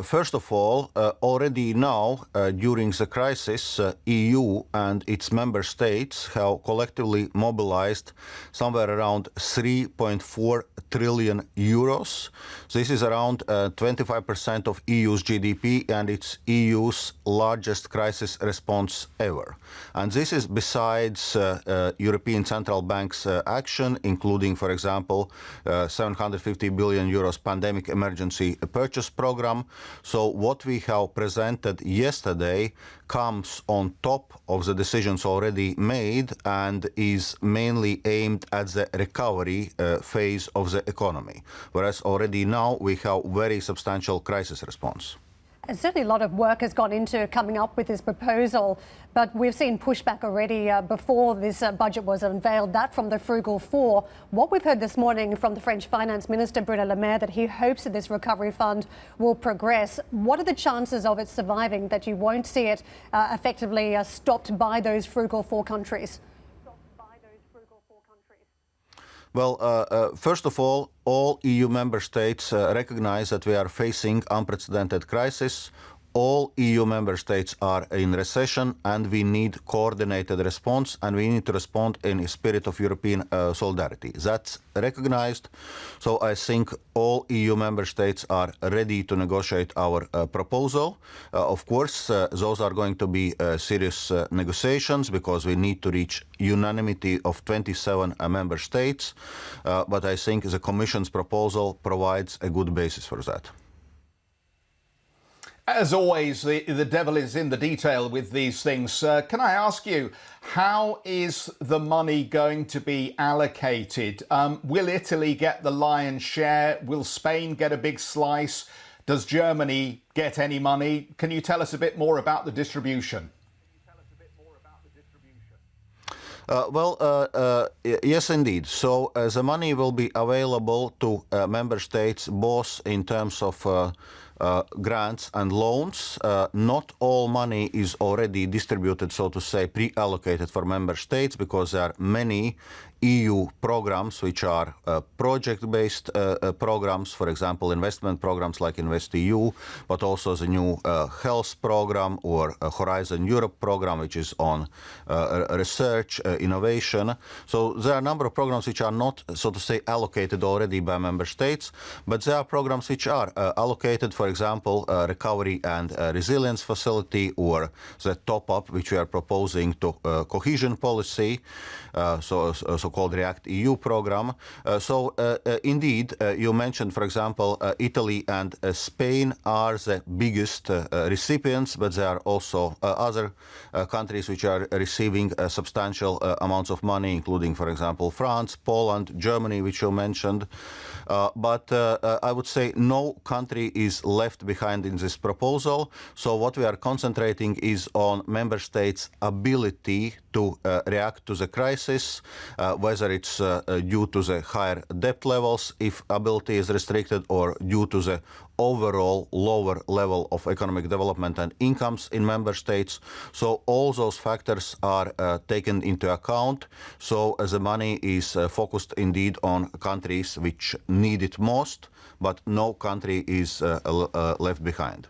First of all, already now, during the crisis, EU and its member states have collectively mobilized somewhere around 3.4 trillion euros. This is around 25% of EU's GDP, and it's EU's largest crisis response ever. And this is besides European Central Bank's action, including, for example, 750 billion euros pandemic emergency purchase program. So what we have presented yesterday comes on top of the decisions already made and is mainly aimed at the recovery phase of the economy, whereas already now we have very substantial crisis response. And certainly a lot of work has gone into coming up with this proposal, but we've seen pushback already before this budget was unveiled, that from the Frugal Four. What we've heard this morning from the French Finance Minister, Bruno Le Maire, that he hopes that this recovery fund will progress. What are the chances of it surviving, that you won't see it effectively stopped by those Frugal Four countries? Well, first of all EU member states recognize that we are facing unprecedented crisis. All EU member states are in recession, and we need coordinated response, and we need to respond in a spirit of European solidarity. That's recognized. So I think all EU member states are ready to negotiate our proposal. Of course, those are going to be serious negotiations, because we need to reach unanimity of 27 member states. But I think the Commission's proposal provides a good basis for that. As always, the devil is in the detail with these things. Can I ask you, how is the money going to be allocated? Will Italy get the lion's share? Will Spain get a big slice? Does Germany get any money? Can you tell us a bit more about the distribution? Yes, indeed. So the money will be available to member states both in terms of grants and loans. Not all money is already distributed, so to say, pre-allocated for member states, because there are many EU programs which are project-based programs, for example, investment programs like InvestEU, but also the new health program or Horizon Europe program, which is on research, innovation. So there are a number of programs which are not, so to say, allocated already by member states, but there are programs which are allocated, for example, Recovery and Resilience Facility, or the top-up which we are proposing to cohesion policy, so-called React-EU program. Indeed, you mentioned, for example, Italy and Spain are the biggest recipients, but there are also other countries which are receiving substantial amounts of money, including, for example, France, Poland, Germany, which you mentioned. But I would say no country is left behind in this proposal. So what we are concentrating is on member states' ability to react to the crisis, whether it's due to the higher debt levels, if ability is restricted, or due to the overall lower level of economic development and incomes in member states. So all those factors are taken into account. So the money is focused indeed on countries which need it most, but no country is left behind.